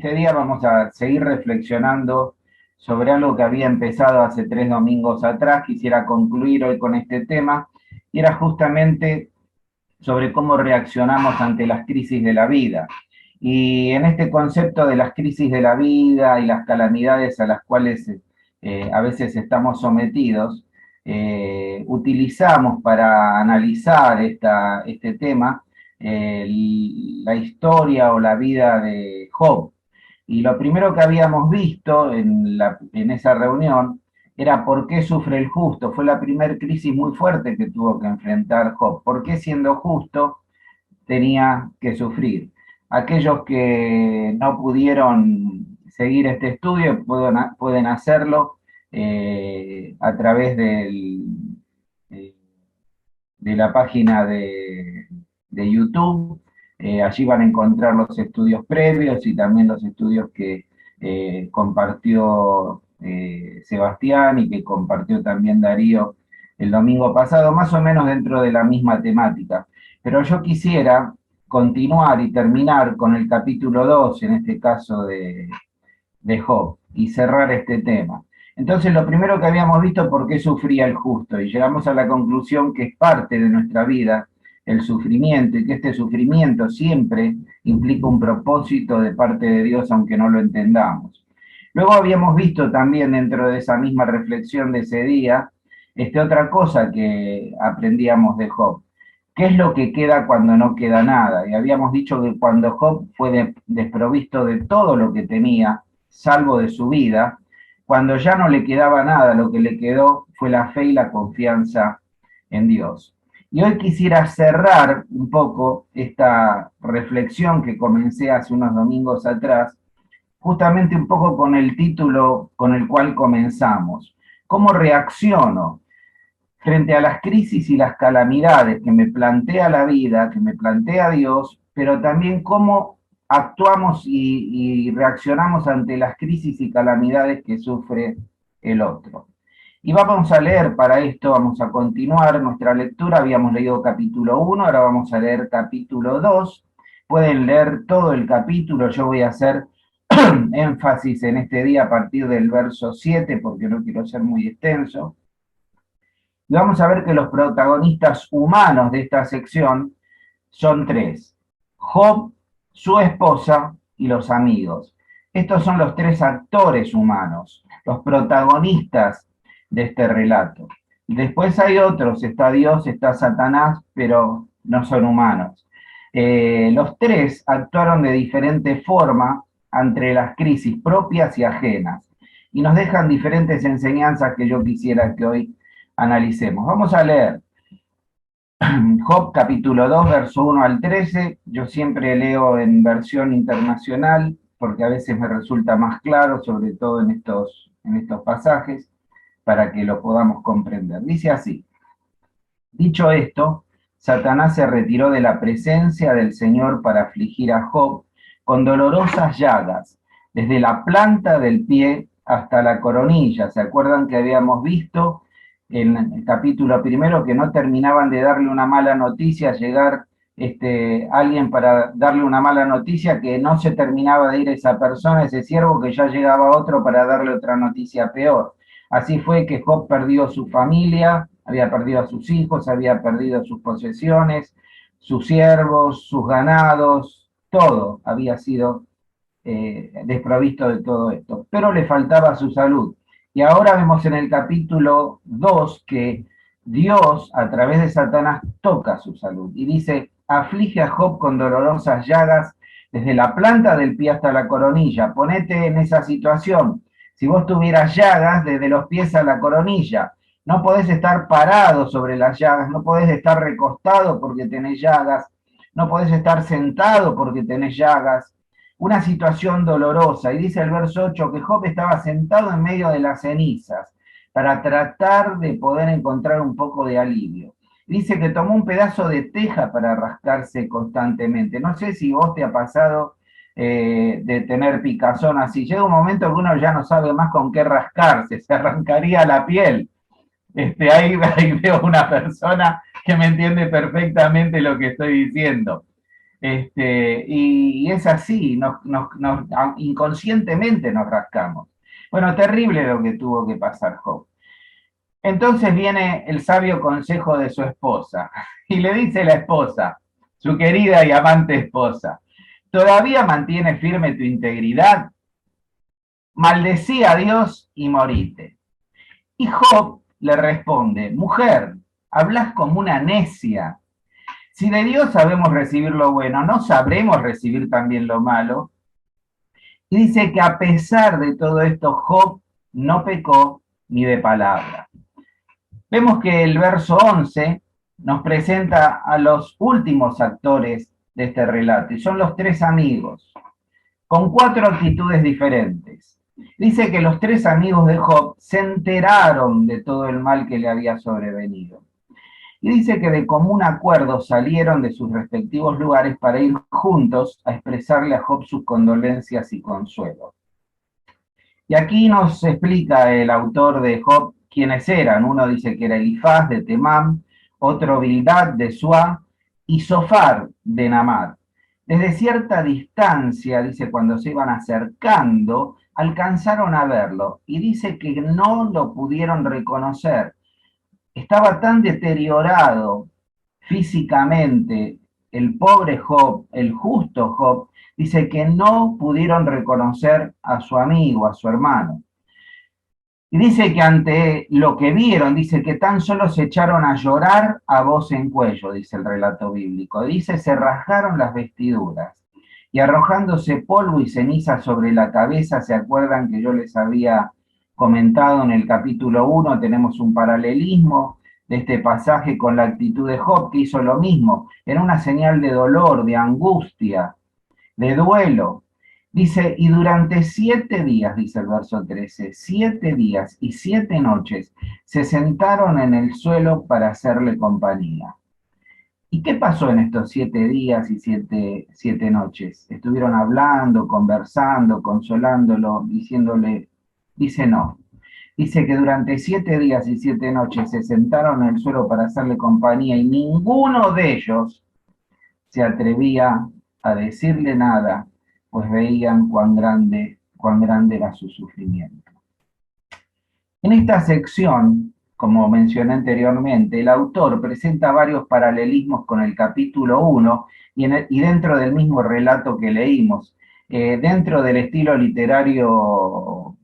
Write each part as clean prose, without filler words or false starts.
este día vamos a seguir reflexionando sobre algo que había empezado hace 3 domingos atrás. Quisiera concluir hoy con este tema, y era justamente sobre cómo reaccionamos ante las crisis de la vida. Y en este concepto de las crisis de la vida y las calamidades a las cuales a veces estamos sometidos, utilizamos para analizar este tema eh, la historia o la vida de Job. Y lo primero que habíamos visto en esa reunión era por qué sufre el justo. Fue la primera crisis muy fuerte que tuvo que enfrentar Job. ¿Por qué siendo justo tenía que sufrir? Aquellos que no pudieron seguir este estudio pueden hacerlo a través eh, de la página de YouTube. Allí van a encontrar los estudios previos y también los estudios que compartió Sebastián y que compartió también Darío el domingo pasado, más o menos dentro de la misma temática. Pero yo quisiera continuar y terminar con el capítulo 2, en este caso de Job, y cerrar este tema. Entonces, lo primero que habíamos visto, por qué sufría el justo, y llegamos a la conclusión que es parte de nuestra vida el sufrimiento, y que este sufrimiento siempre implica un propósito de parte de Dios, aunque no lo entendamos. Luego habíamos visto también dentro de esa misma reflexión de ese día, otra cosa que aprendíamos de Job. ¿Qué es lo que queda cuando no queda nada? Y habíamos dicho que cuando Job fue desprovisto de todo lo que tenía, salvo de su vida, cuando ya no le quedaba nada, lo que le quedó fue la fe y la confianza en Dios. Y hoy quisiera cerrar un poco esta reflexión que comencé hace unos domingos atrás, justamente un poco con el título con el cual comenzamos. ¿Cómo reacciono frente a las crisis y las calamidades que me plantea la vida, que me plantea Dios, pero también cómo actuamos y reaccionamos ante las crisis y calamidades que sufre el otro? Y vamos a leer para esto, vamos a continuar nuestra lectura. Habíamos leído capítulo 1, ahora vamos a leer capítulo 2. Pueden leer todo el capítulo, yo voy a hacer énfasis en este día a partir del verso 7, porque no quiero ser muy extenso. Y vamos a ver que los protagonistas humanos de esta sección son tres: Job, su esposa y los amigos. Estos son los tres actores humanos, los protagonistas de este relato. Después hay otros, está Dios, está Satanás, pero no son humanos. Los tres actuaron de diferente forma ante las crisis propias y ajenas, y nos dejan diferentes enseñanzas que yo quisiera que hoy analicemos. Vamos a leer Job capítulo 2, verso 1 al 13. Yo siempre leo en versión internacional porque a veces me resulta más claro, sobre todo en estos pasajes, para que lo podamos comprender. Dice así: dicho esto, Satanás se retiró de la presencia del Señor para afligir a Job con dolorosas llagas, desde la planta del pie hasta la coronilla. ¿Se acuerdan que habíamos visto en el capítulo primero que no terminaban de darle una mala noticia, llegar alguien para darle una mala noticia, que no se terminaba de ir esa persona, ese siervo, que ya llegaba otro para darle otra noticia peor? Así fue que Job perdió su familia, había perdido a sus hijos, había perdido sus posesiones, sus siervos, sus ganados, todo había sido desprovisto de todo esto, pero le faltaba su salud. Y ahora vemos en el capítulo 2 que Dios, a través de Satanás, toca su salud y dice: aflige a Job con dolorosas llagas desde la planta del pie hasta la coronilla. Ponete en esa situación. Si vos tuvieras llagas desde los pies a la coronilla, no podés estar parado sobre las llagas, no podés estar recostado porque tenés llagas, no podés estar sentado porque tenés llagas. Una situación dolorosa. Y dice el verso 8 que Job estaba sentado en medio de las cenizas para tratar de poder encontrar un poco de alivio. Dice que tomó un pedazo de teja para rascarse constantemente. No sé si vos te ha pasado de tener picazón así. Llega un momento que uno ya no sabe más con qué rascarse, se arrancaría la piel. Ahí veo una persona que me entiende perfectamente lo que estoy diciendo. Y es así, inconscientemente nos rascamos. Bueno, terrible lo que tuvo que pasar Job. Entonces viene el sabio consejo de su esposa y le dice la esposa, su querida y amante esposa, ¿todavía mantiene firme tu integridad? Maldecí a Dios y morite. Y Job le responde, mujer, hablas como una necia. Si de Dios sabemos recibir lo bueno, ¿no sabremos recibir también lo malo? Y dice que a pesar de todo esto, Job no pecó ni de palabra. Vemos que el verso 11 nos presenta a los últimos actores de este relato, y son los tres amigos, con cuatro actitudes diferentes. Dice que los tres amigos de Job se enteraron de todo el mal que le había sobrevenido. Y dice que de común acuerdo salieron de sus respectivos lugares para ir juntos a expresarle a Job sus condolencias y consuelo. Y aquí nos explica el autor de Job quiénes eran. Uno dice que era Elifaz de Temán, otro Bildad de Suá y Sofar de Namar. Desde cierta distancia, dice, cuando se iban acercando, alcanzaron a verlo y dice que no lo pudieron reconocer. Estaba tan deteriorado físicamente el pobre Job, el justo Job, dice que no pudieron reconocer a su amigo, a su hermano. Y dice que ante lo que vieron, dice que tan solo se echaron a llorar a voz en cuello, dice el relato bíblico. Dice, se rasgaron las vestiduras y arrojándose polvo y ceniza sobre la cabeza, ¿se acuerdan que yo les había comentado en el capítulo 1? Tenemos un paralelismo de este pasaje con la actitud de Job, que hizo lo mismo. Era una señal de dolor, de angustia, de duelo. Dice, y durante 7 días, dice el verso 13, 7 días y 7 noches se sentaron en el suelo para hacerle compañía. ¿Y qué pasó en estos 7 días y siete noches? Estuvieron hablando, conversando, consolándolo, diciéndole, dice no. Dice que durante 7 días y 7 noches se sentaron en el suelo para hacerle compañía y ninguno de ellos se atrevía a decirle nada, pues veían cuán grande era su sufrimiento. En esta sección, como mencioné anteriormente, el autor presenta varios paralelismos con el capítulo 1 y dentro del mismo relato que leímos, dentro del estilo literario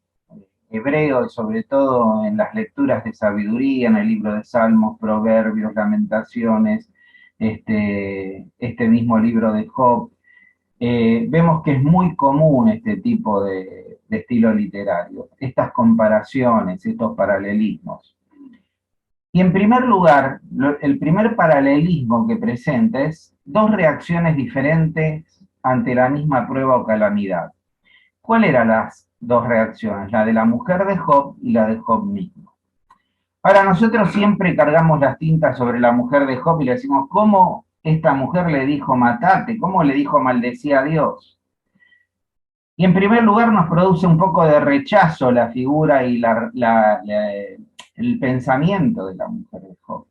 hebreo y sobre todo en las lecturas de sabiduría, en el libro de Salmos, Proverbios, Lamentaciones, este mismo libro de Job, vemos que es muy común este tipo de estilo literario, estas comparaciones, estos paralelismos. Y en primer lugar, el primer paralelismo que presenta es dos reacciones diferentes ante la misma prueba o calamidad. ¿Cuáles eran las dos reacciones? La de la mujer de Job y la de Job mismo. Ahora, nosotros siempre cargamos las tintas sobre la mujer de Job y le decimos, ¿cómo esta mujer le dijo matate? ¿Cómo le dijo maldecía a Dios? Y en primer lugar nos produce un poco de rechazo la figura y el pensamiento de la mujer de Job.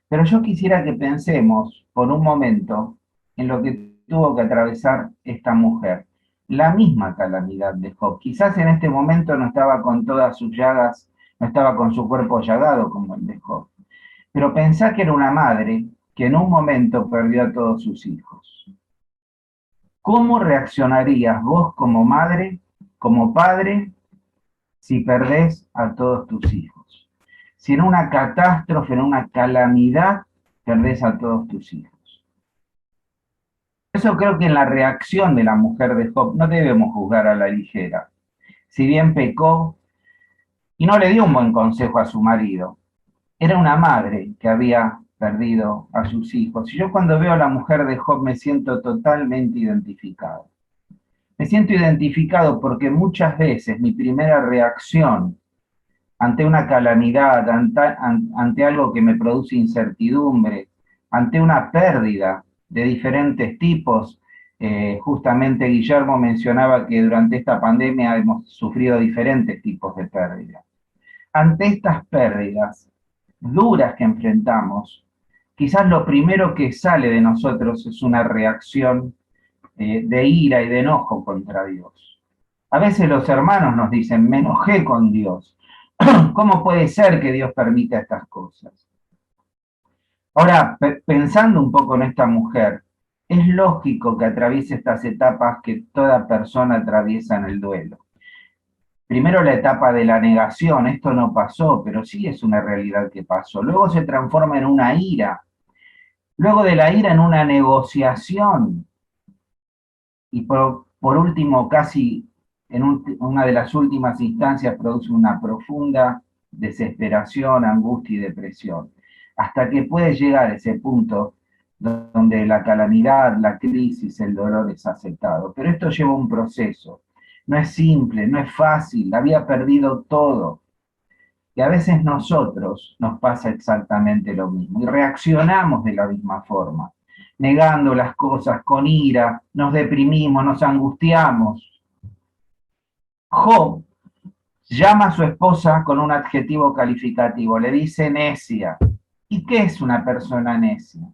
Pero yo quisiera que pensemos por un momento en lo que tuvo que atravesar esta mujer. La misma calamidad de Job. Quizás en este momento no estaba con todas sus llagas, no estaba con su cuerpo llagado como el de Job. Pero pensá que era una madre que en un momento perdió a todos sus hijos. ¿Cómo reaccionarías vos como madre, como padre, si perdés a todos tus hijos? Si en una catástrofe, en una calamidad, perdés a todos tus hijos. Por eso creo que en la reacción de la mujer de Job no debemos juzgar a la ligera. Si bien pecó y no le dio un buen consejo a su marido, era una madre que había perdido a sus hijos. Y yo cuando veo a la mujer de Job me siento totalmente identificado. Me siento identificado porque muchas veces mi primera reacción ante una calamidad, ante algo que me produce incertidumbre, ante una pérdida de diferentes tipos, justamente Guillermo mencionaba que durante esta pandemia hemos sufrido diferentes tipos de pérdidas. Ante estas pérdidas duras que enfrentamos, quizás lo primero que sale de nosotros es una reacción de ira y de enojo contra Dios. A veces los hermanos nos dicen, me enojé con Dios. ¿Cómo puede ser que Dios permita estas cosas? Ahora, pensando un poco en esta mujer, es lógico que atraviese estas etapas que toda persona atraviesa en el duelo. Primero la etapa de la negación, esto no pasó, pero sí es una realidad que pasó. Luego se transforma en una ira. Luego de la ira en una negociación. Y por último, casi en una de las últimas instancias, produce una profunda desesperación, angustia y depresión. Hasta que puede llegar a ese punto donde la calamidad, la crisis, el dolor es aceptado. Pero esto lleva un proceso. No es simple, no es fácil, había perdido todo. Y a veces nosotros nos pasa exactamente lo mismo y reaccionamos de la misma forma, negando las cosas con ira, nos deprimimos, nos angustiamos. Job llama a su esposa con un adjetivo calificativo, le dice necia. ¿Y qué es una persona necia?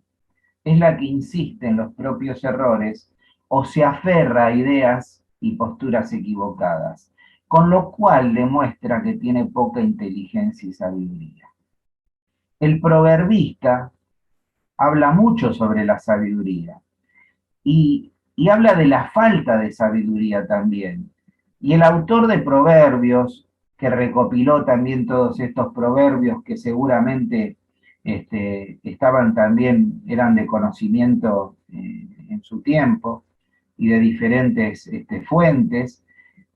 Es la que insiste en los propios errores o se aferra a ideas y posturas equivocadas, con lo cual demuestra que tiene poca inteligencia y sabiduría. El proverbista habla mucho sobre la sabiduría y habla de la falta de sabiduría también. Y el autor de Proverbios, que recopiló también todos estos proverbios que seguramente estaban también, eran de conocimiento en su tiempo y de diferentes fuentes,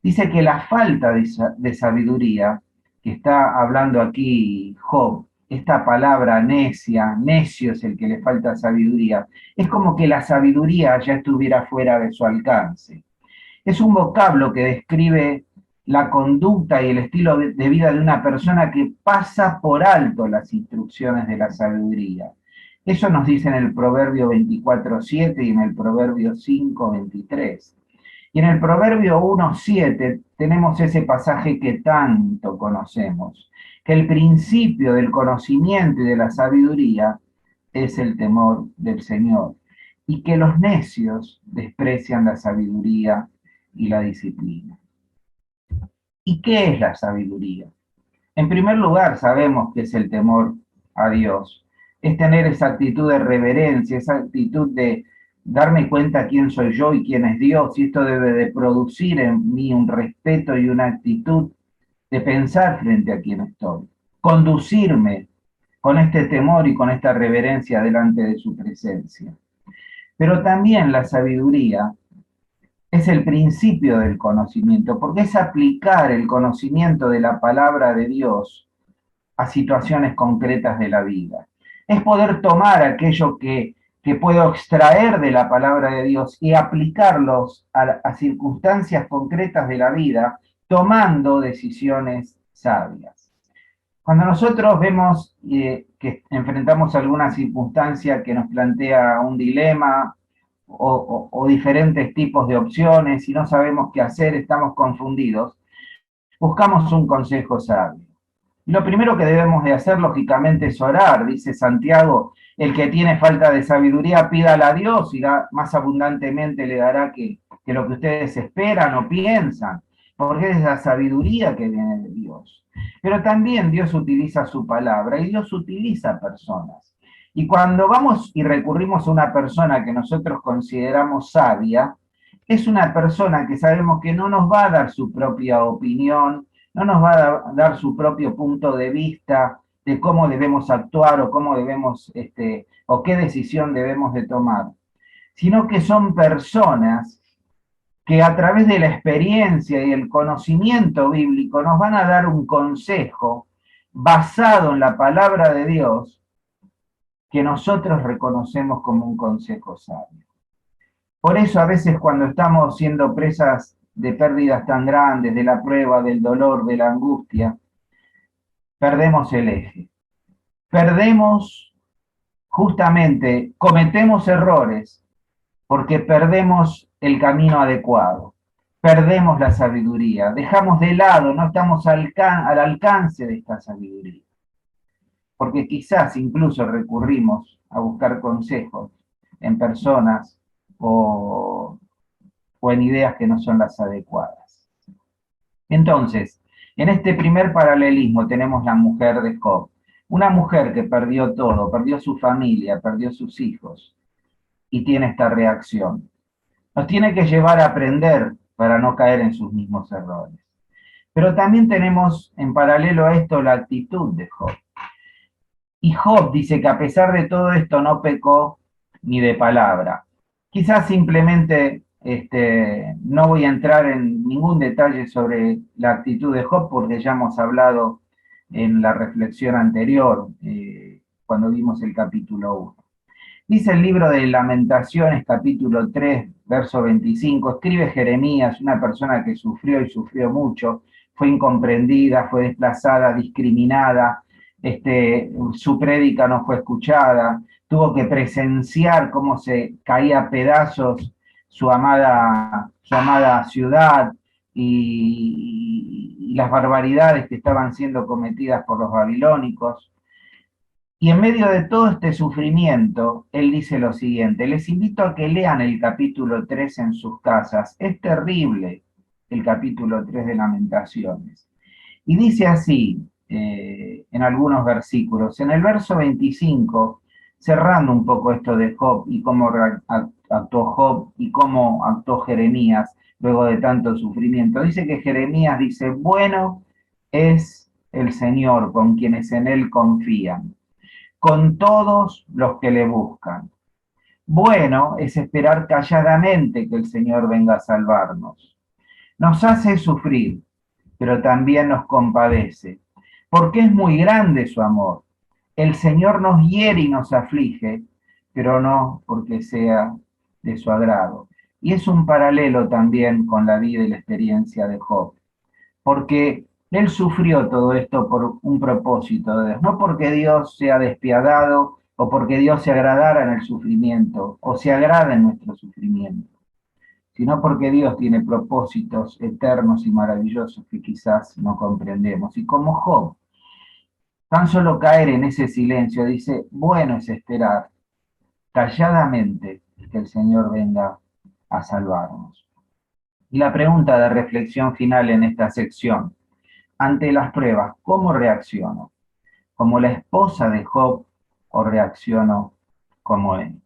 dice que la falta de sabiduría, que está hablando aquí Job, esta palabra necia, necio es el que le falta sabiduría, es como que la sabiduría ya estuviera fuera de su alcance. Es un vocablo que describe la conducta y el estilo de vida de una persona que pasa por alto las instrucciones de la sabiduría. Eso nos dice en el Proverbio 24:7 y en el Proverbio 5:23. Y en el Proverbio 1:7 tenemos ese pasaje que tanto conocemos, que el principio del conocimiento y de la sabiduría es el temor del Señor, y que los necios desprecian la sabiduría y la disciplina. ¿Y qué es la sabiduría? En primer lugar, sabemos que es el temor a Dios, es tener esa actitud de reverencia, esa actitud de darme cuenta quién soy yo y quién es Dios, y esto debe de producir en mí un respeto y una actitud de pensar frente a quién estoy, conducirme con este temor y con esta reverencia delante de su presencia. Pero también la sabiduría es el principio del conocimiento, porque es aplicar el conocimiento de la palabra de Dios a situaciones concretas de la vida. Es poder tomar aquello que puedo extraer de la palabra de Dios y aplicarlos a circunstancias concretas de la vida, tomando decisiones sabias. Cuando nosotros vemos que enfrentamos alguna circunstancia que nos plantea un dilema o diferentes tipos de opciones y no sabemos qué hacer, estamos confundidos, buscamos un consejo sabio. Lo primero que debemos de hacer, lógicamente, es orar. Dice Santiago, el que tiene falta de sabiduría, pídala a Dios y más abundantemente le dará que lo que ustedes esperan o piensan, porque es la sabiduría que viene de Dios. Pero también Dios utiliza su palabra y Dios utiliza personas. Y cuando vamos y recurrimos a una persona que nosotros consideramos sabia, es una persona que sabemos que no nos va a dar su propia opinión, no nos va a dar su propio punto de vista de cómo debemos actuar o cómo debemos, o qué decisión debemos de tomar, sino que son personas que a través de la experiencia y el conocimiento bíblico nos van a dar un consejo basado en la palabra de Dios que nosotros reconocemos como un consejo sabio. Por eso a veces cuando estamos siendo presas de pérdidas tan grandes, de la prueba, del dolor, de la angustia, perdemos el eje. Perdemos, justamente, cometemos errores porque perdemos el camino adecuado. Perdemos la sabiduría, dejamos de lado, no estamos al alcance de esta sabiduría. porque quizás incluso recurrimos a buscar consejos en personas o, o en ideas que no son las adecuadas. Entonces, en este primer paralelismo tenemos la mujer de Job, una mujer que perdió todo, perdió su familia, perdió sus hijos, y tiene esta reacción. Nos tiene que llevar a aprender para no caer en sus mismos errores. Pero también tenemos en paralelo a esto la actitud de Job. Y Job dice que a pesar de todo esto no pecó ni de palabra. Quizás simplemente no voy a entrar en ningún detalle sobre la actitud de Job porque ya hemos hablado en la reflexión anterior, cuando vimos el capítulo 1. Dice el libro de Lamentaciones, capítulo 3, verso 25, escribe Jeremías, una persona que sufrió y sufrió mucho, fue incomprendida, fue desplazada, discriminada, su prédica no fue escuchada, tuvo que presenciar cómo se caía a pedazos su amada ciudad y las barbaridades que estaban siendo cometidas por los babilónicos. Y en medio de todo este sufrimiento, él dice lo siguiente: les invito a que lean el capítulo 3 en sus casas. Es terrible el capítulo 3 de Lamentaciones. Y dice así, en algunos versículos, en el verso 25, cerrando un poco esto de Job y cómo actuó Job y cómo actuó Jeremías luego de tanto sufrimiento. Dice que Jeremías dice, bueno es el Señor con quienes en él confían, con todos los que le buscan. Bueno es esperar calladamente que el Señor venga a salvarnos. Nos hace sufrir, pero también nos compadece, porque es muy grande su amor. El Señor nos hiere y nos aflige, pero no porque sea de su agrado. Y es un paralelo también con la vida y la experiencia de Job, porque él sufrió todo esto por un propósito de Dios, no porque Dios sea despiadado o porque Dios se agradara en el sufrimiento o se agrada en nuestro sufrimiento, sino porque Dios tiene propósitos eternos y maravillosos que quizás no comprendemos. Y como Job, tan solo caer en ese silencio, dice, bueno es esperar calladamente que el Señor venga a salvarnos. Y la pregunta de reflexión final en esta sección: ante las pruebas, ¿cómo reacciono? ¿Como la esposa de Job o reacciono como él?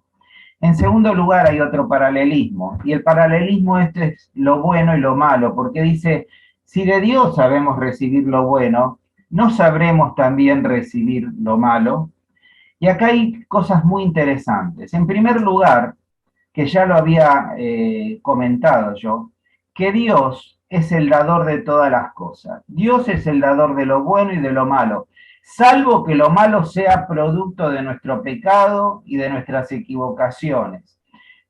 En segundo lugar, hay otro paralelismo, y el paralelismo este es lo bueno y lo malo, porque dice, si de Dios sabemos recibir lo bueno, ¿no sabremos también recibir lo malo? Y acá hay cosas muy interesantes. En primer lugar, que ya lo había comentado yo, que Dios es el dador de todas las cosas. Dios es el dador de lo bueno y de lo malo, salvo que lo malo sea producto de nuestro pecado y de nuestras equivocaciones.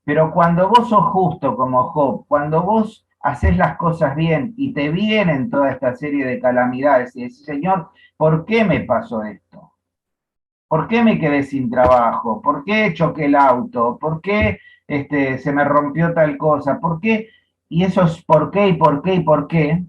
Pero cuando vos sos justo como Job, cuando vos haces las cosas bien y te vienen toda esta serie de calamidades y decís, Señor, ¿por qué me pasó esto? ¿Por qué me quedé sin trabajo? ¿Por qué choqué el auto? ¿Por qué se me rompió tal cosa? ¿Por qué? Y esos por qué y por qué y por qué,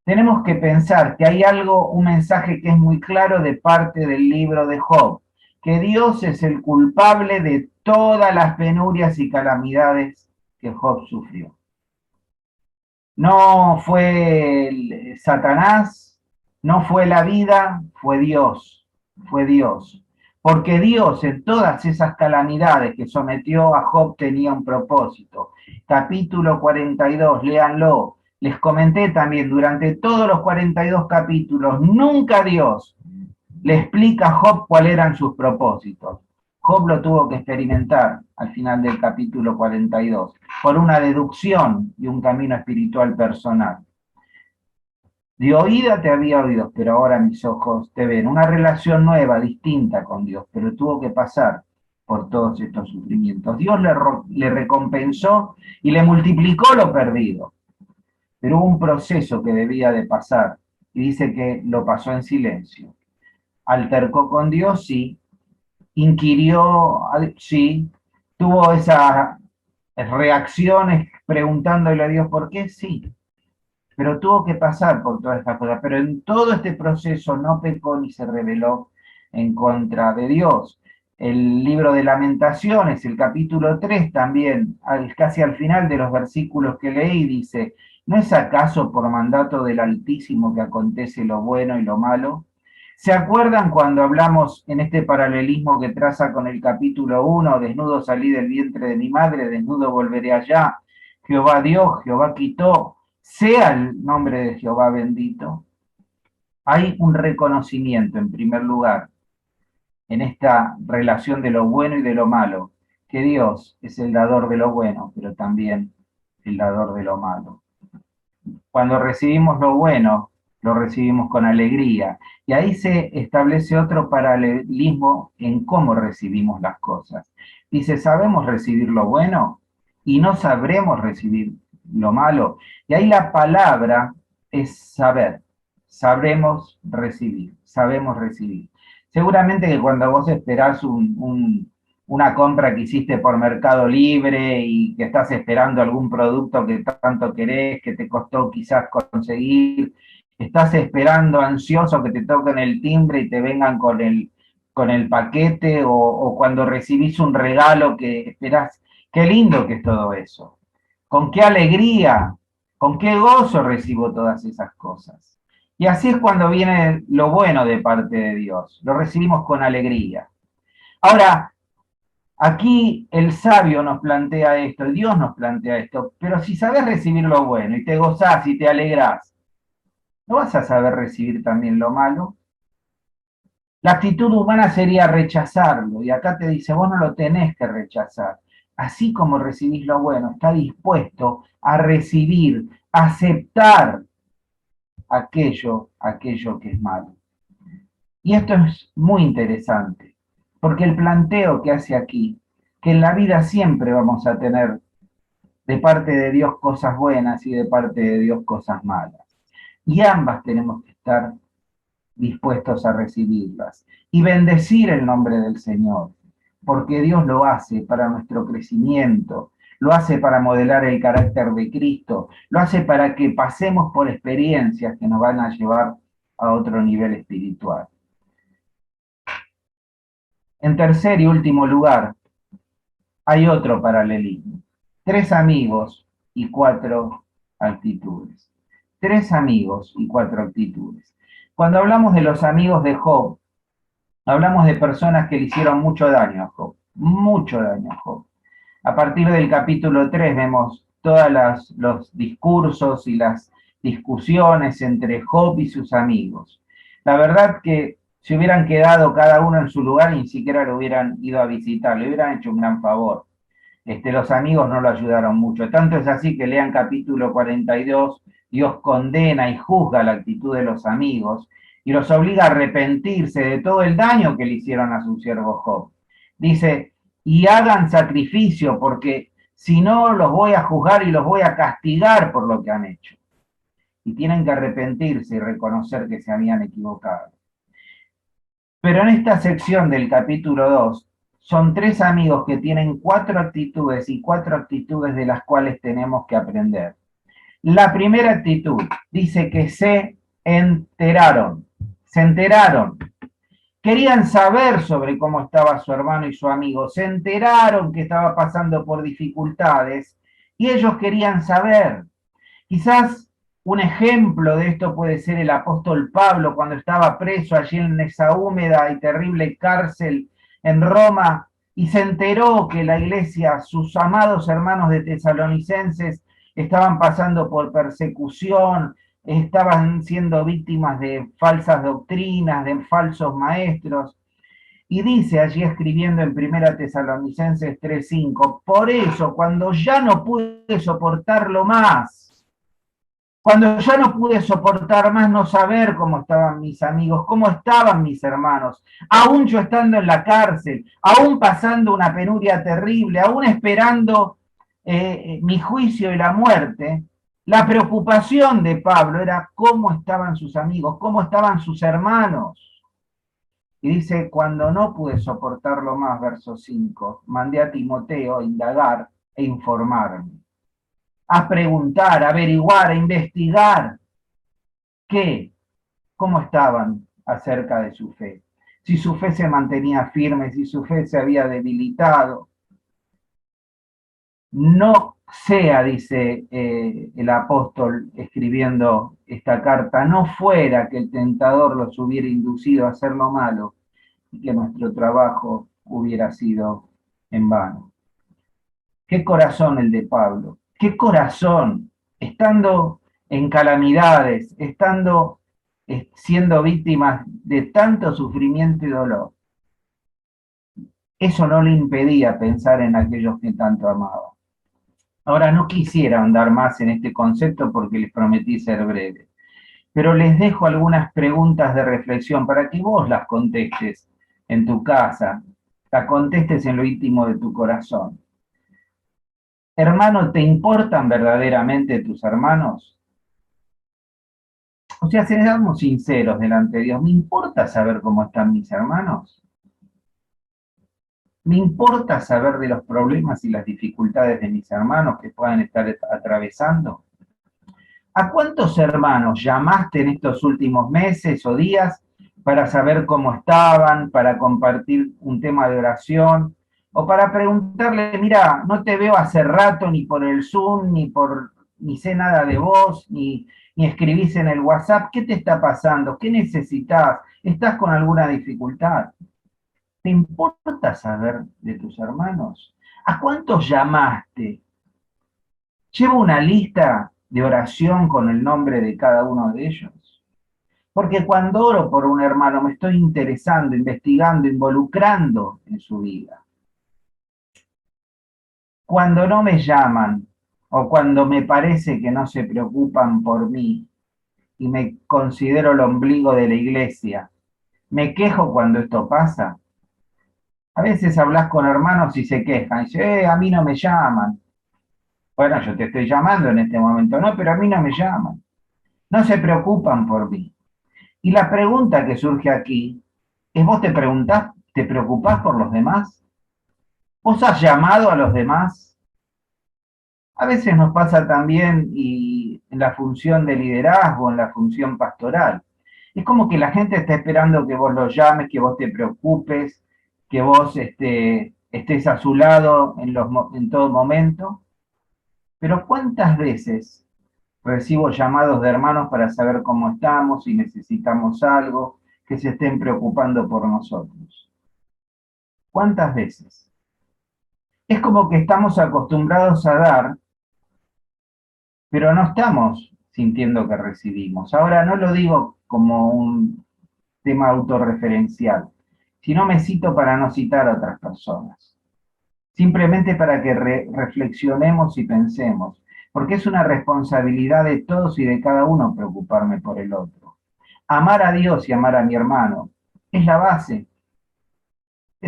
tenemos que pensar que hay algo, un mensaje que es muy claro de parte del libro de Job, que Dios es el culpable de todas las penurias y calamidades que Job sufrió. No fue Satanás, no fue la vida, fue Dios, fue Dios. Porque Dios en todas esas calamidades que sometió a Job tenía un propósito. Capítulo 42, léanlo. Les comenté también durante todos los 42 capítulos, nunca Dios le explica a Job cuáles eran sus propósitos. Job lo tuvo que experimentar al final del capítulo 42, por una deducción y un camino espiritual personal. De oída te había oído, pero ahora mis ojos te ven. Una relación nueva, distinta con Dios, pero tuvo que pasar por todos estos sufrimientos. Dios le recompensó y le multiplicó lo perdido, pero hubo un proceso que debía de pasar, y dice que lo pasó en silencio. Altercó con Dios, sí. Inquirió, sí. Tuvo esas reacciones preguntándole a Dios por qué, sí. Pero tuvo que pasar por todas estas cosas. Pero en todo este proceso no pecó ni se rebeló en contra de Dios. El libro de Lamentaciones, el capítulo 3 también, casi al final de los versículos que leí, dice: ¿no es acaso por mandato del Altísimo que acontece lo bueno y lo malo? ¿Se acuerdan cuando hablamos en este paralelismo que traza con el capítulo 1, desnudo salí del vientre de mi madre, desnudo volveré allá, Jehová dio, Jehová quitó, sea el nombre de Jehová bendito? Hay un reconocimiento, en primer lugar, en esta relación de lo bueno y de lo malo, que Dios es el dador de lo bueno, pero también el dador de lo malo. Cuando recibimos lo bueno, lo recibimos con alegría. Y ahí se establece otro paralelismo en cómo recibimos las cosas. Dice: sabemos recibir lo bueno y no sabremos recibir lo malo. Y ahí la palabra es saber. Sabremos recibir, sabemos recibir. Seguramente que cuando vos esperás una compra que hiciste por Mercado Libre y que estás esperando algún producto que tanto querés, que te costó quizás conseguir, estás esperando ansioso que te toquen el timbre y te vengan con el paquete, o cuando recibís un regalo que esperás. Qué lindo que es todo eso. Con qué alegría, con qué gozo recibo todas esas cosas. Y así es cuando viene lo bueno de parte de Dios. Lo recibimos con alegría. Ahora, aquí el sabio nos plantea esto, Dios nos plantea esto, pero si sabes recibir lo bueno y te gozás y te alegrás, ¿no vas a saber recibir también lo malo? La actitud humana sería rechazarlo, y acá te dice: vos no lo tenés que rechazar. Así como recibís lo bueno, está dispuesto a recibir, a aceptar aquello que es malo. Y esto es muy interesante, porque el planteo que hace aquí, que en la vida siempre vamos a tener de parte de Dios cosas buenas y de parte de Dios cosas malas. Y ambas tenemos que estar dispuestos a recibirlas y bendecir el nombre del Señor, porque Dios lo hace para nuestro crecimiento, lo hace para modelar el carácter de Cristo, lo hace para que pasemos por experiencias que nos van a llevar a otro nivel espiritual. En tercer y último lugar, hay otro paralelismo: 3 amigos y 4 actitudes. 3 amigos y 4 actitudes. Cuando hablamos de los amigos de Job, hablamos de personas que le hicieron mucho daño a Job, mucho daño a Job. A partir del capítulo 3 vemos todos los discursos y las discusiones entre Job y sus amigos. La verdad que si hubieran quedado cada uno en su lugar, ni siquiera lo hubieran ido a visitar, le hubieran hecho un gran favor. Los amigos no lo ayudaron mucho. Tanto es así que lean capítulo 42, Dios condena y juzga la actitud de los amigos y los obliga a arrepentirse de todo el daño que le hicieron a su siervo Job. Dice: y hagan sacrificio, porque si no los voy a juzgar y los voy a castigar por lo que han hecho. Y tienen que arrepentirse y reconocer que se habían equivocado. Pero en esta sección del capítulo 2 son 3 amigos que tienen 4 actitudes y 4 actitudes de las cuales tenemos que aprender. La primera actitud dice que se enteraron, querían saber sobre cómo estaba su hermano y su amigo, se enteraron que estaba pasando por dificultades y ellos querían saber. Quizás un ejemplo de esto puede ser el apóstol Pablo cuando estaba preso allí en esa húmeda y terrible cárcel en Roma y se enteró que la iglesia, sus amados hermanos de Tesalonicenses, estaban pasando por persecución, estaban siendo víctimas de falsas doctrinas, de falsos maestros. Y dice allí escribiendo en 1 Tesalonicenses 3:5: por eso, cuando ya no pude soportarlo más, cuando ya no pude soportar más no saber cómo estaban mis amigos, cómo estaban mis hermanos, aún yo estando en la cárcel, aún pasando una penuria terrible, aún esperando mi juicio y la muerte, la preocupación de Pablo era cómo estaban sus amigos, cómo estaban sus hermanos. Y dice: cuando no pude soportarlo más, verso 5, mandé a Timoteo a indagar e informarme, a preguntar, a averiguar, a investigar qué, cómo estaban acerca de su fe. si su fe se mantenía firme, si su fe se había debilitado. No sea, dice el apóstol escribiendo esta carta, no fuera que el tentador los hubiera inducido a hacer lo malo y que nuestro trabajo hubiera sido en vano. Qué corazón el de Pablo, qué corazón, estando en calamidades, estando siendo víctimas de tanto sufrimiento y dolor. Eso no le impedía pensar en aquellos que tanto amaba. Ahora no quisiera ahondar más en este concepto porque les prometí ser breve, pero les dejo algunas preguntas de reflexión para que vos las contestes en tu casa, las contestes en lo íntimo de tu corazón. Hermano, ¿te importan verdaderamente tus hermanos? O sea, seamos sinceros delante de Dios, ¿me importa saber cómo están mis hermanos? ¿Me importa saber de los problemas y las dificultades de mis hermanos que puedan estar atravesando? ¿A cuántos hermanos llamaste en estos últimos meses o días para saber cómo estaban, para compartir un tema de oración, o para preguntarle, mira, no te veo hace rato ni por el Zoom, ni sé nada de vos, ni escribís en el WhatsApp, ¿qué te está pasando? ¿Qué necesitas? ¿Estás con alguna dificultad? ¿Te importa saber de tus hermanos? ¿A cuántos llamaste? Llevo una lista de oración con el nombre de cada uno de ellos. Porque cuando oro por un hermano me estoy interesando, investigando, involucrando en su vida. Cuando no me llaman o cuando me parece que no se preocupan por mí y me considero el ombligo de la iglesia, me quejo cuando esto pasa. A veces hablas con hermanos y se quejan, y dicen, a mí no me llaman. Bueno, yo te estoy llamando en este momento, no, pero a mí no me llaman. No se preocupan por mí. Y la pregunta que surge aquí es, ¿vos te preocupás por los demás? ¿Vos has llamado a los demás? A veces nos pasa también y en la función de liderazgo, en la función pastoral. Es como que la gente está esperando que vos los llames, que vos te preocupes, que vos estés a su lado en todo momento. Pero ¿cuántas veces recibo llamados de hermanos para saber cómo estamos, si necesitamos algo, que se estén preocupando por nosotros? ¿Cuántas veces? Es como que estamos acostumbrados a dar, pero no estamos sintiendo que recibimos. Ahora no lo digo como un tema autorreferencial, sino me cito para no citar a otras personas. Simplemente para que reflexionemos y pensemos, porque es una responsabilidad de todos y de cada uno preocuparme por el otro. Amar a Dios y amar a mi hermano es la base,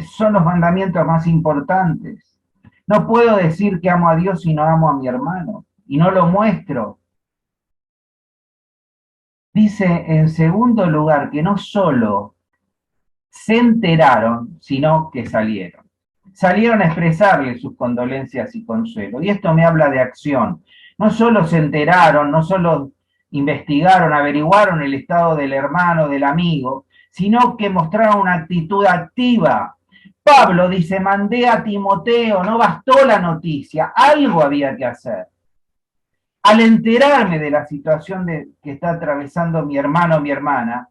son los mandamientos más importantes. No puedo decir que amo a Dios si no amo a mi hermano y no lo muestro. Dice en segundo lugar que no solo se enteraron, sino que salieron. Salieron a expresarle sus condolencias y consuelo. Y esto me habla de acción. No solo se enteraron, no solo investigaron, averiguaron el estado del hermano, del amigo, sino que mostraron una actitud activa. Pablo dice, mandé a Timoteo, no bastó la noticia, algo había que hacer. Al enterarme de la situación que está atravesando mi hermano o mi hermana,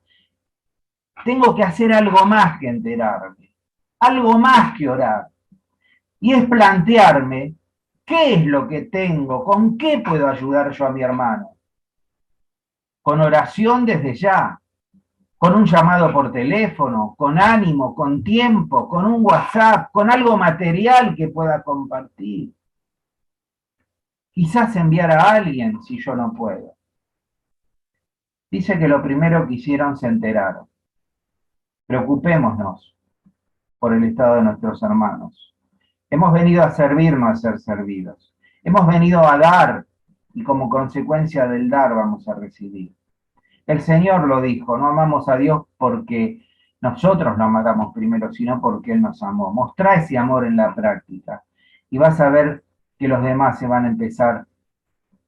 tengo que hacer algo más que enterarme, algo más que orar. Y es plantearme qué es lo que tengo, con qué puedo ayudar yo a mi hermano. Con oración desde ya, con un llamado por teléfono, con ánimo, con tiempo, con un WhatsApp, con algo material que pueda compartir. Quizás enviar a alguien si yo no puedo. Dice que lo primero que hicieron se enteraron. Preocupémonos por el estado de nuestros hermanos. Hemos venido a servir, no a ser servidos. Hemos venido a dar y como consecuencia del dar vamos a recibir. El Señor lo dijo, no amamos a Dios porque nosotros lo amamos primero, sino porque Él nos amó. Mostrá ese amor en la práctica y vas a ver que los demás se van a empezar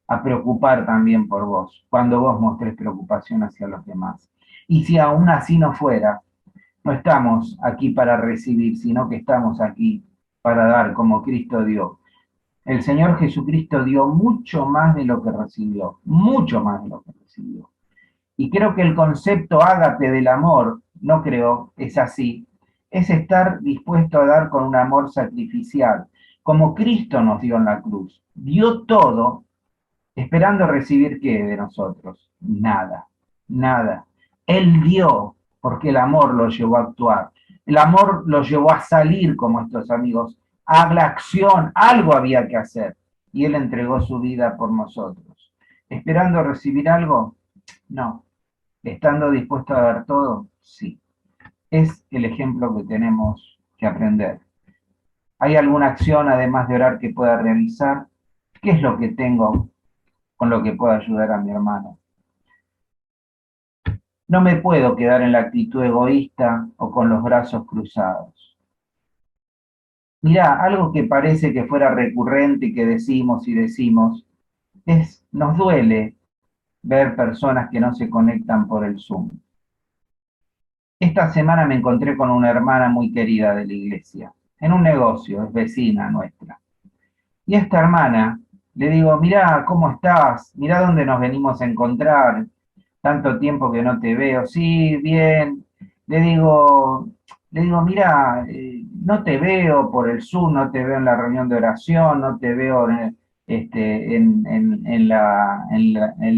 a preocupar también por vos, cuando vos mostrés preocupación hacia los demás. Y si aún así no fuera, No estamos aquí para recibir, sino que estamos aquí para dar como Cristo dio. El Señor Jesucristo dio mucho más de lo que recibió, mucho más de lo que recibió. Y creo que el concepto ágape del amor, no creo, es así, es estar dispuesto a dar con un amor sacrificial, como Cristo nos dio en la cruz. Dio todo, esperando recibir qué de nosotros. Nada, nada. Él dio porque el amor lo llevó a actuar. El amor lo llevó a salir como estos amigos, a la acción, algo había que hacer. Y Él entregó su vida por nosotros. ¿Esperando recibir algo? No. ¿Estando dispuesto a dar todo? Sí. Es el ejemplo que tenemos que aprender. ¿Hay alguna acción, además de orar, que pueda realizar? ¿Qué es lo que tengo con lo que pueda ayudar a mi hermano? No me puedo quedar en la actitud egoísta o con los brazos cruzados. Mirá, algo que parece que fuera recurrente y que decimos y decimos, nos duele ver personas que no se conectan por el Zoom. Esta semana me encontré con una hermana muy querida de la iglesia, en un negocio, es vecina nuestra. Y a esta hermana le digo, mirá, ¿cómo estás? Mirá dónde nos venimos a encontrar. Tanto tiempo que no te veo. Sí, bien. Le digo, mira, no te veo por el Zoom, no te veo en la reunión de oración, no te veo en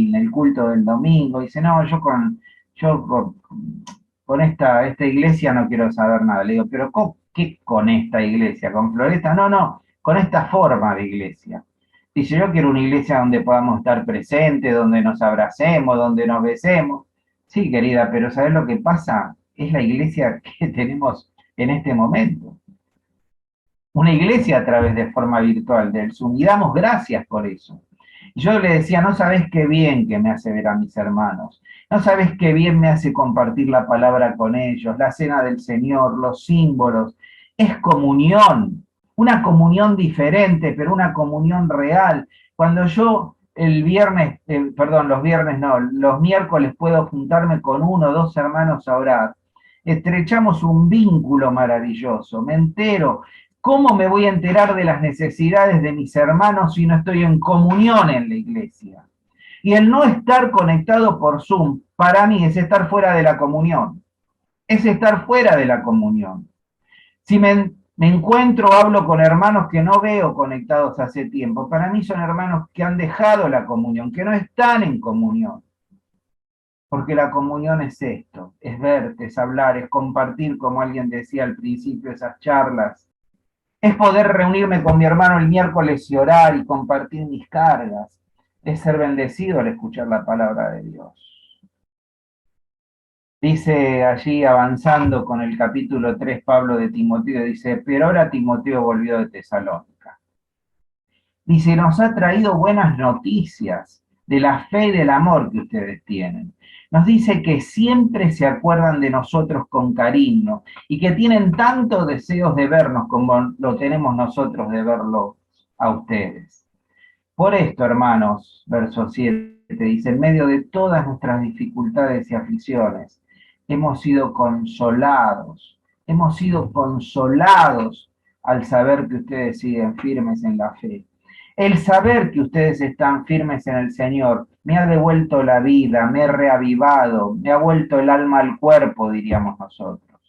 el culto del domingo. Dice, no, yo con esta iglesia no quiero saber nada. Le digo, pero ¿qué con esta iglesia? ¿Con Floresta? No, no, con esta forma de iglesia. Dice, yo quiero una iglesia donde podamos estar presentes, donde nos abracemos, donde nos besemos. Sí, querida, pero ¿sabes lo que pasa? Es la iglesia que tenemos en este momento. Una iglesia a través de forma virtual del Zoom. Y damos gracias por eso. Y yo le decía, no sabes qué bien que me hace ver a mis hermanos. No sabes qué bien me hace compartir la palabra con ellos, la cena del Señor, los símbolos. Es comunión, una comunión diferente, pero una comunión real. Cuando yo el viernes, perdón, los viernes no, los miércoles puedo juntarme con uno o dos hermanos a orar. Estrechamos un vínculo maravilloso. Me entero. ¿Cómo me voy a enterar de las necesidades de mis hermanos si no estoy en comunión en la iglesia? Y el no estar conectado por Zoom, para mí, es estar fuera de la comunión. Es estar fuera de la comunión. Si me encuentro, hablo con hermanos que no veo conectados hace tiempo, para mí son hermanos que han dejado la comunión, que no están en comunión. Porque la comunión es esto, es verte, es hablar, es compartir, como alguien decía al principio, esas charlas. Es poder reunirme con mi hermano el miércoles y orar y compartir mis cargas. Es ser bendecido al escuchar la palabra de Dios. Dice allí, avanzando con el capítulo 3, Pablo de Timoteo, dice, pero ahora Timoteo volvió de Tesalónica. Dice, nos ha traído buenas noticias de la fe y del amor que ustedes tienen. Nos dice que siempre se acuerdan de nosotros con cariño y que tienen tantos deseos de vernos como lo tenemos nosotros de verlo a ustedes. Por esto, hermanos, verso 7 dice, en medio de todas nuestras dificultades y aflicciones, hemos sido consolados al saber que ustedes siguen firmes en la fe. El saber que ustedes están firmes en el Señor me ha devuelto la vida, me ha reavivado, me ha vuelto el alma al cuerpo, diríamos nosotros.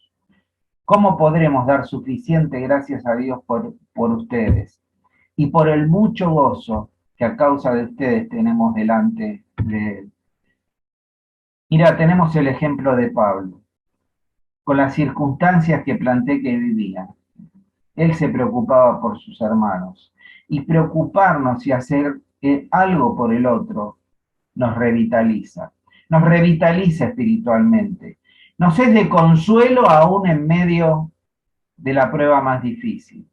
¿Cómo podremos dar suficiente gracias a Dios por ustedes y por el mucho gozo que a causa de ustedes tenemos delante de Él? Mira, tenemos el ejemplo de Pablo, con las circunstancias que planteé que vivía. Él se preocupaba por sus hermanos. Y preocuparnos y hacer algo por el otro nos revitaliza espiritualmente. Nos es de consuelo aún en medio de la prueba más difícil.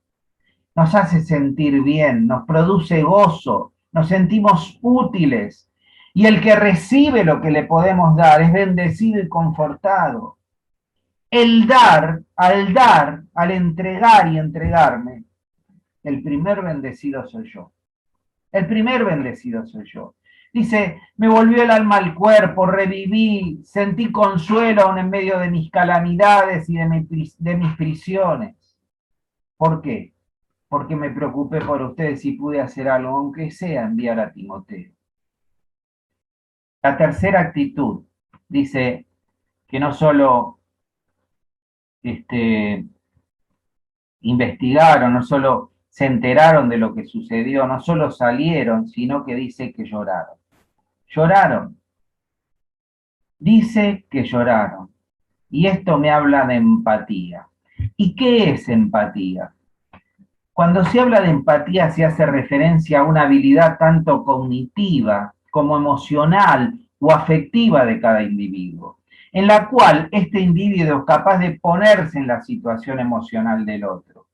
Nos hace sentir bien, nos produce gozo, nos sentimos útiles. Y el que recibe lo que le podemos dar es bendecido y confortado. Al entregar y entregarme, el primer bendecido soy yo. El primer bendecido soy yo. Dice, me volvió el alma al cuerpo, reviví, sentí consuelo aún en medio de mis calamidades y de mis prisiones. ¿Por qué? Porque me preocupé por ustedes y pude hacer algo, aunque sea enviar a Timoteo. La tercera actitud dice que no solo investigaron, no solo se enteraron de lo que sucedió, no solo salieron, sino que dice que lloraron. Lloraron, dice que lloraron. Y esto me habla de empatía. ¿Y qué es empatía? Cuando se habla de empatía se hace referencia a una habilidad tanto cognitiva como emocional o afectiva de cada individuo, en la cual este individuo es capaz de ponerse en la situación emocional del otro.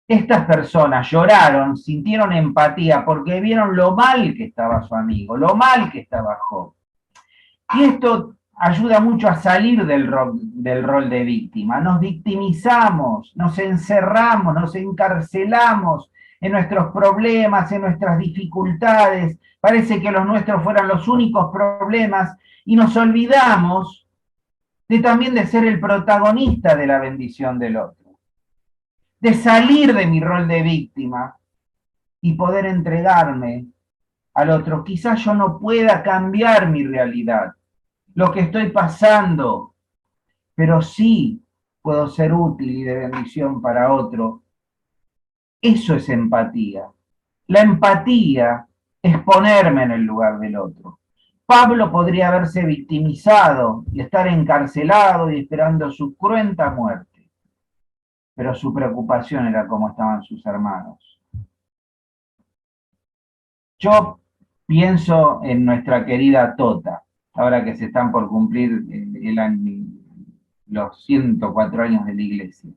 Estas personas lloraron, sintieron empatía porque vieron lo mal que estaba su amigo, lo mal que estaba Job. Y esto ayuda mucho a salir del rol de víctima. Nos victimizamos, nos encerramos, nos encarcelamos en nuestros problemas, en nuestras dificultades. Parece que los nuestros fueran los únicos problemas y nos olvidamos de también de ser el protagonista de la bendición del otro, de salir de mi rol de víctima y poder entregarme al otro. Quizás yo no pueda cambiar mi realidad, lo que estoy pasando, pero sí puedo ser útil y de bendición para otro. Eso es empatía. La empatía es ponerme en el lugar del otro. Pablo podría haberse victimizado y estar encarcelado y esperando su cruenta muerte, pero su preocupación era cómo estaban sus hermanos. Yo pienso en nuestra querida Tota, ahora que se están por cumplir los 104 años de la iglesia.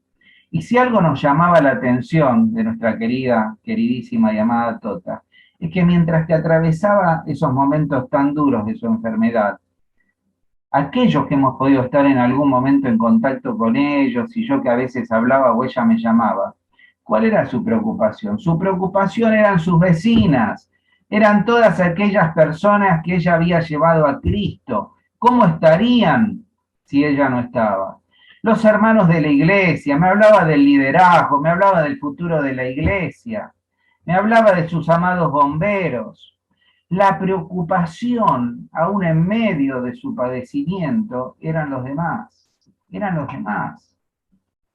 Y si algo nos llamaba la atención de nuestra queridísima y amada Tota, es que mientras que atravesaba esos momentos tan duros de su enfermedad, aquellos que hemos podido estar en algún momento en contacto con ellos, y yo que a veces hablaba o ella me llamaba, ¿cuál era su preocupación? Su preocupación eran sus vecinas, eran todas aquellas personas que ella había llevado a Cristo. ¿Cómo estarían si ella no estaba? Los hermanos de la iglesia, me hablaba del liderazgo, me hablaba del futuro de la iglesia, me hablaba de sus amados bomberos. La preocupación, aún en medio de su padecimiento, eran los demás, eran los demás.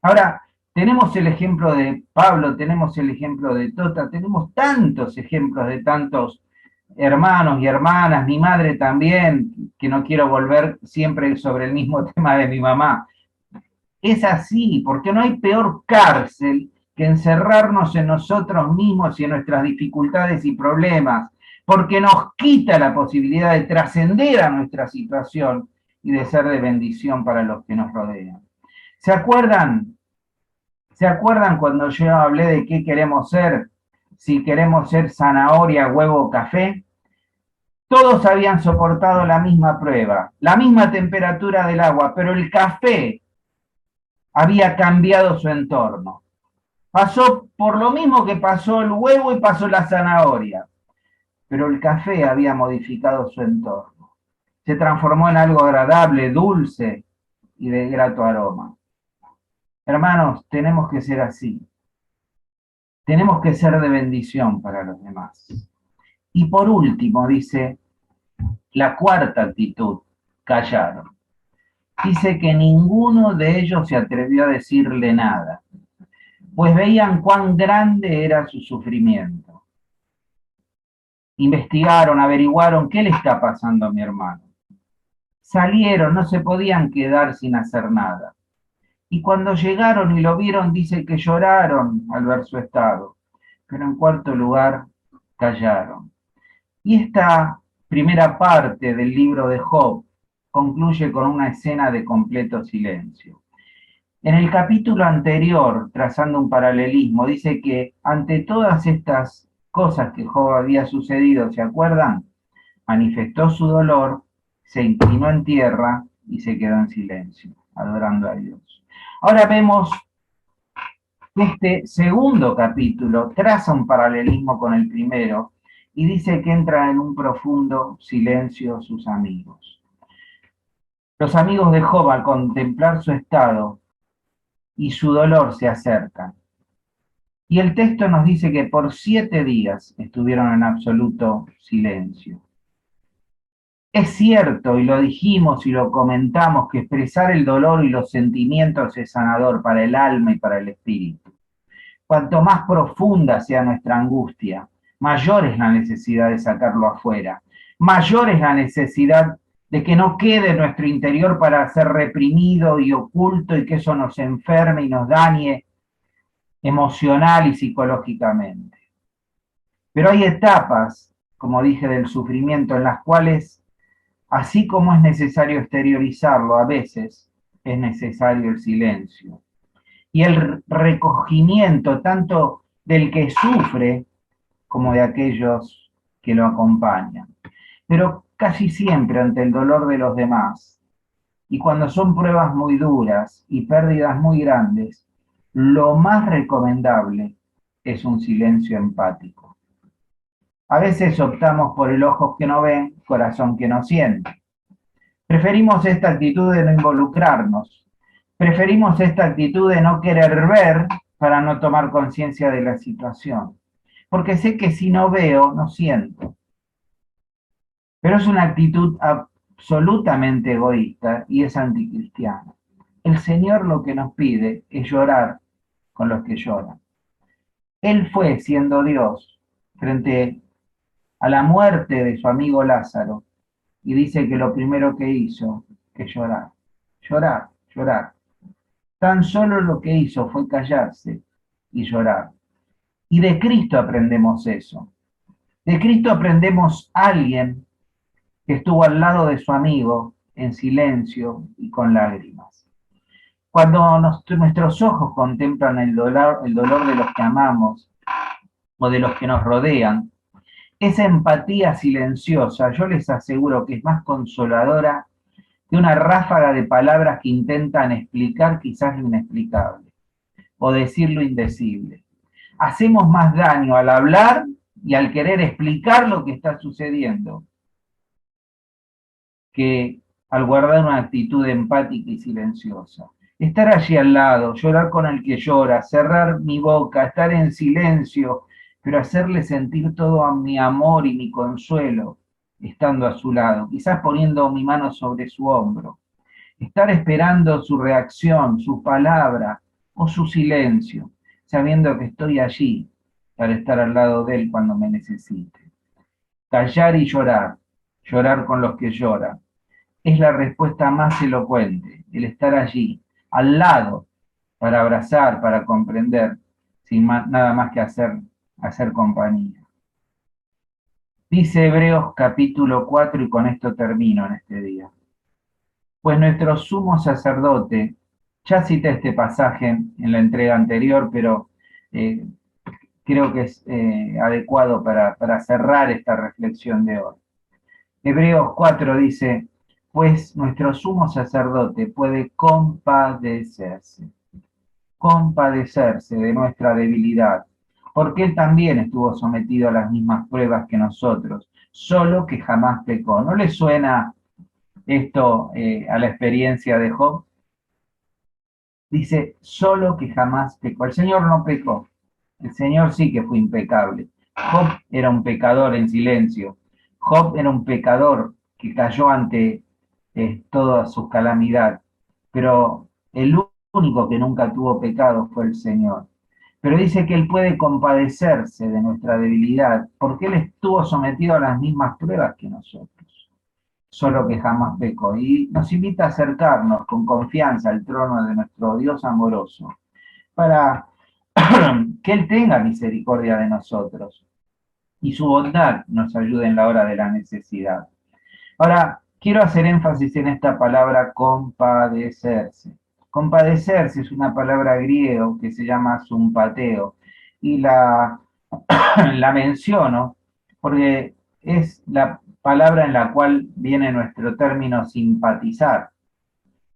Ahora, tenemos el ejemplo de Pablo, tenemos el ejemplo de Tota, tenemos tantos ejemplos de tantos hermanos y hermanas, mi madre también, que no quiero volver siempre sobre el mismo tema de mi mamá. Es así, porque no hay peor cárcel que encerrarnos en nosotros mismos y en nuestras dificultades y problemas, porque nos quita la posibilidad de trascender a nuestra situación y de ser de bendición para los que nos rodean. ¿Se acuerdan? ¿Se acuerdan cuando yo hablé de qué queremos ser? Si queremos ser zanahoria, huevo o café. Todos habían soportado la misma prueba, la misma temperatura del agua, pero el café había cambiado su entorno. Pasó por lo mismo que pasó el huevo y pasó la zanahoria, pero el café había modificado su entorno. Se transformó en algo agradable, dulce y de grato aroma. Hermanos, tenemos que ser así. Tenemos que ser de bendición para los demás. Y por último, dice, la cuarta actitud, callaron. Dice que ninguno de ellos se atrevió a decirle nada, pues veían cuán grande era su sufrimiento. Investigaron, averiguaron qué le está pasando a mi hermano. Salieron, no se podían quedar sin hacer nada. Y cuando llegaron y lo vieron, dice que lloraron al ver su estado. Pero en cuarto lugar, callaron. Y esta primera parte del libro de Job concluye con una escena de completo silencio. En el capítulo anterior, trazando un paralelismo, dice que ante todas estas cosas que Job había sucedido, ¿se acuerdan? Manifestó su dolor, se inclinó en tierra y se quedó en silencio, adorando a Dios. Ahora vemos que este segundo capítulo traza un paralelismo con el primero y dice que entran en un profundo silencio sus amigos. Los amigos de Job, al contemplar su estado y su dolor, se acercan. Y el texto nos dice que por 7 días estuvieron en absoluto silencio. Es cierto, y lo dijimos y lo comentamos, que expresar el dolor y los sentimientos es sanador para el alma y para el espíritu. Cuanto más profunda sea nuestra angustia, mayor es la necesidad de sacarlo afuera, mayor es la necesidad de que no quede en nuestro interior para ser reprimido y oculto y que eso nos enferme y nos dañe emocional y psicológicamente. Pero hay etapas, como dije, del sufrimiento en las cuales, así como es necesario exteriorizarlo, a veces es necesario el silencio y el recogimiento tanto del que sufre como de aquellos que lo acompañan. Pero casi siempre ante el dolor de los demás, y cuando son pruebas muy duras y pérdidas muy grandes, lo más recomendable es un silencio empático. A veces optamos por el ojo que no ven, corazón que no siente. Preferimos esta actitud de no involucrarnos. Preferimos esta actitud de no querer ver para no tomar conciencia de la situación. Porque sé que si no veo, no siento. Pero es una actitud absolutamente egoísta y es anticristiana. El Señor lo que nos pide es llorar con los que lloran. Él fue, siendo Dios, frente a la muerte de su amigo Lázaro, y dice que lo primero que hizo es llorar, llorar, llorar. Tan solo lo que hizo fue callarse y llorar. Y de Cristo aprendemos eso. De Cristo aprendemos a alguien que estuvo al lado de su amigo en silencio y con lágrimas. Cuando nuestros ojos contemplan el dolor de los que amamos o de los que nos rodean, esa empatía silenciosa, yo les aseguro que es más consoladora que una ráfaga de palabras que intentan explicar quizás lo inexplicable o decir lo indecible. Hacemos más daño al hablar y al querer explicar lo que está sucediendo que al guardar una actitud empática y silenciosa. Estar allí al lado, llorar con el que llora, cerrar mi boca, estar en silencio, pero hacerle sentir todo a mi amor y mi consuelo, estando a su lado, quizás poniendo mi mano sobre su hombro. Estar esperando su reacción, su palabra o su silencio, sabiendo que estoy allí para estar al lado de él cuando me necesite. Callar y llorar, llorar con los que lloran, es la respuesta más elocuente, el estar allí, al lado, para abrazar, para comprender, sin nada más que hacer compañía. Dice Hebreos capítulo 4, y con esto termino en este día. Pues nuestro sumo sacerdote, ya cité este pasaje en la entrega anterior, pero eh, creo que es adecuado para cerrar esta reflexión de hoy. Hebreos 4 dice, pues nuestro sumo sacerdote puede compadecerse de nuestra debilidad, porque él también estuvo sometido a las mismas pruebas que nosotros, solo que jamás pecó. ¿No le suena esto a la experiencia de Job? Dice, solo que jamás pecó. El Señor no pecó, el Señor sí que fue impecable. Job era un pecador en silencio. Job era un pecador que cayó ante toda su calamidad. Pero el único que nunca tuvo pecado fue el Señor. Pero dice que Él puede compadecerse de nuestra debilidad, porque Él estuvo sometido a las mismas pruebas que nosotros, solo que jamás pecó. Y nos invita a acercarnos con confianza al trono de nuestro Dios amoroso, para que Él tenga misericordia de nosotros y su bondad nos ayude en la hora de la necesidad. Ahora, quiero hacer énfasis en esta palabra compadecerse. Compadecerse es una palabra griega que se llama sympateo y la menciono porque es la palabra en la cual viene nuestro término simpatizar.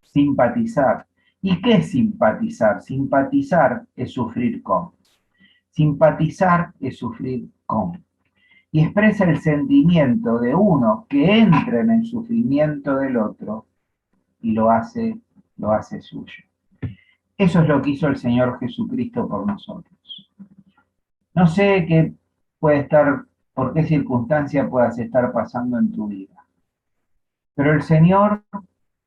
Simpatizar. ¿Y qué es simpatizar? Simpatizar es sufrir con. Simpatizar es sufrir con. y expresa el sentimiento de uno que entra en el sufrimiento del otro y lo hace suyo. Eso es lo que hizo el Señor Jesucristo por nosotros. No sé qué puede estar, por qué circunstancia puedas estar pasando en tu vida, pero el Señor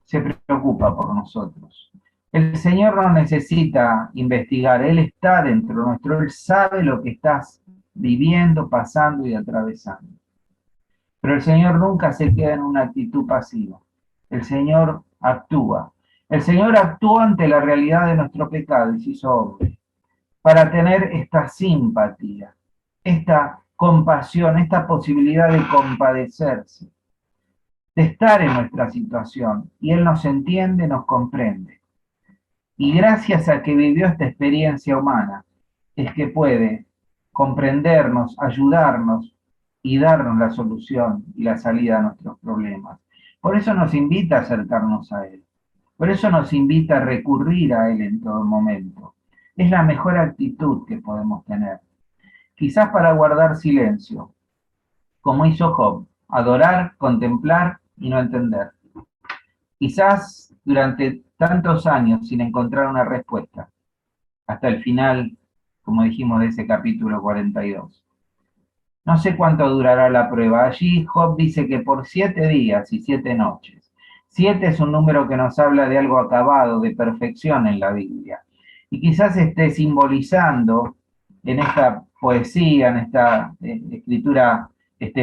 se preocupa por nosotros. El Señor no necesita investigar, Él está dentro nuestro, Él sabe lo que estás viviendo, pasando y atravesando. Pero el Señor nunca se queda en una actitud pasiva. El Señor actúa. El Señor actuó ante la realidad de nuestro pecado y se hizo hombre para tener esta simpatía, esta compasión, esta posibilidad de compadecerse, de estar en nuestra situación. Y Él nos entiende, nos comprende. Y gracias a que vivió esta experiencia humana, es que puede comprendernos, ayudarnos y darnos la solución y la salida a nuestros problemas. Por eso nos invita a acercarnos a Él. Por eso nos invita a recurrir a Él en todo momento. Es la mejor actitud que podemos tener. Quizás para guardar silencio, como hizo Job, adorar, contemplar y no entender. Quizás durante tantos años sin encontrar una respuesta, hasta el final, como dijimos, de ese capítulo 42. No sé cuánto durará la prueba. Allí Job dice que por 7 días y 7 noches. 7 es un número que nos habla de algo acabado, de perfección en la Biblia. Y quizás esté simbolizando en esta poesía, en esta escritura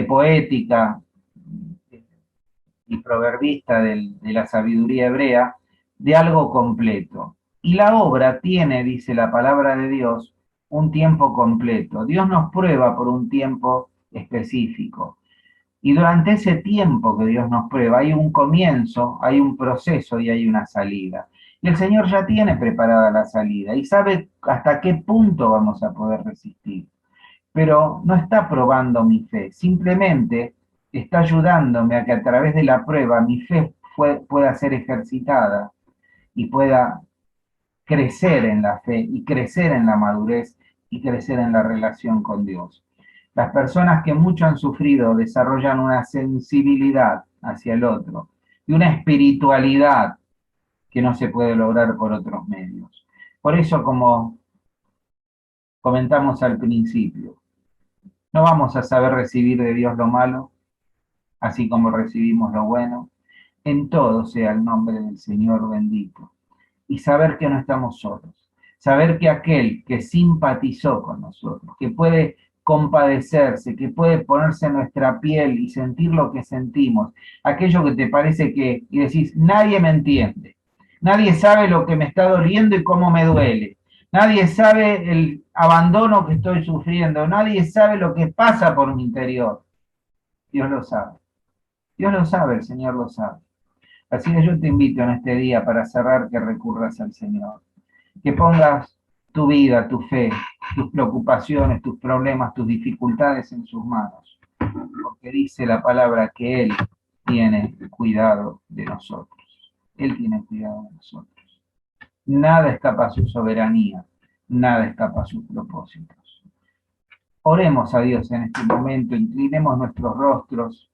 poética y proverbista de la sabiduría hebrea, de algo completo. Y la obra tiene, dice la palabra de Dios, un tiempo completo. Dios nos prueba por un tiempo específico. Y durante ese tiempo que Dios nos prueba, hay un comienzo, hay un proceso y hay una salida. Y el Señor ya tiene preparada la salida y sabe hasta qué punto vamos a poder resistir. Pero no está probando mi fe, simplemente está ayudándome a que a través de la prueba mi fe pueda ser ejercitada y pueda crecer en la fe y crecer en la madurez y crecer en la relación con Dios. Las personas que mucho han sufrido desarrollan una sensibilidad hacia el otro y una espiritualidad que no se puede lograr por otros medios. Por eso, como comentamos al principio, no vamos a saber recibir de Dios lo malo, así como recibimos lo bueno. En todo sea el nombre del Señor bendito. Y saber que no estamos solos. Saber que aquel que simpatizó con nosotros, que puede compadecerse, que puede ponerse en nuestra piel y sentir lo que sentimos, aquello que te parece que, y decís, nadie me entiende, nadie sabe lo que me está doliendo y cómo me duele, nadie sabe el abandono que estoy sufriendo, nadie sabe lo que pasa por mi interior. Dios lo sabe. Dios lo sabe, el Señor lo sabe. Así que yo te invito en este día para cerrar que recurras al Señor, que pongas tu vida, tu fe, tus preocupaciones, tus problemas, tus dificultades en sus manos, porque dice la palabra que Él tiene cuidado de nosotros. Él tiene cuidado de nosotros. Nada escapa a su soberanía, nada escapa a sus propósitos. Oremos a Dios en este momento, inclinemos nuestros rostros,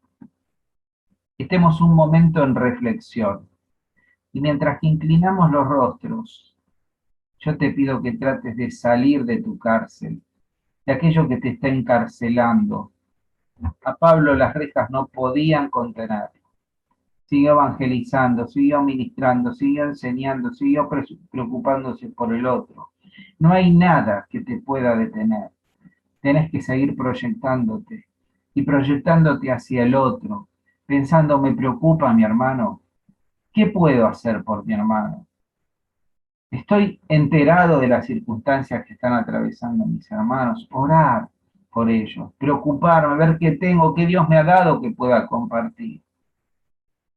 estemos un momento en reflexión. Y mientras que inclinamos los rostros, yo te pido que trates de salir de tu cárcel, de aquello que te está encarcelando. A Pablo las rejas no podían contener. Siguió evangelizando, siguió ministrando, siguió enseñando, siguió preocupándose por el otro. No hay nada que te pueda detener. Tenés que seguir proyectándote y proyectándote hacia el otro, pensando, me preocupa mi hermano, ¿qué puedo hacer por mi hermano? Estoy enterado de las circunstancias que están atravesando mis hermanos. Orar por ellos, preocuparme, ver qué tengo, qué Dios me ha dado que pueda compartir.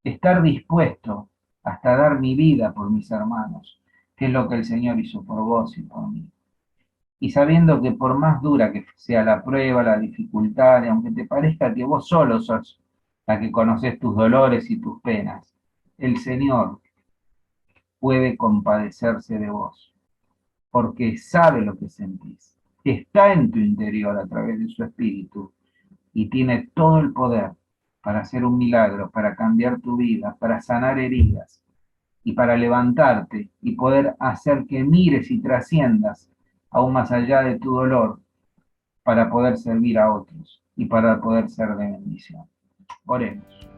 Estar dispuesto hasta dar mi vida por mis hermanos, que es lo que el Señor hizo por vos y por mí. Y sabiendo que por más dura que sea la prueba, la dificultad, y aunque te parezca que vos solo sos la que conoces tus dolores y tus penas, el Señor puede compadecerse de vos porque sabe lo que sentís, está en tu interior a través de su espíritu y tiene todo el poder para hacer un milagro, para cambiar tu vida, para sanar heridas y para levantarte y poder hacer que mires y trasciendas aún más allá de tu dolor para poder servir a otros y para poder ser de bendición. Oremos.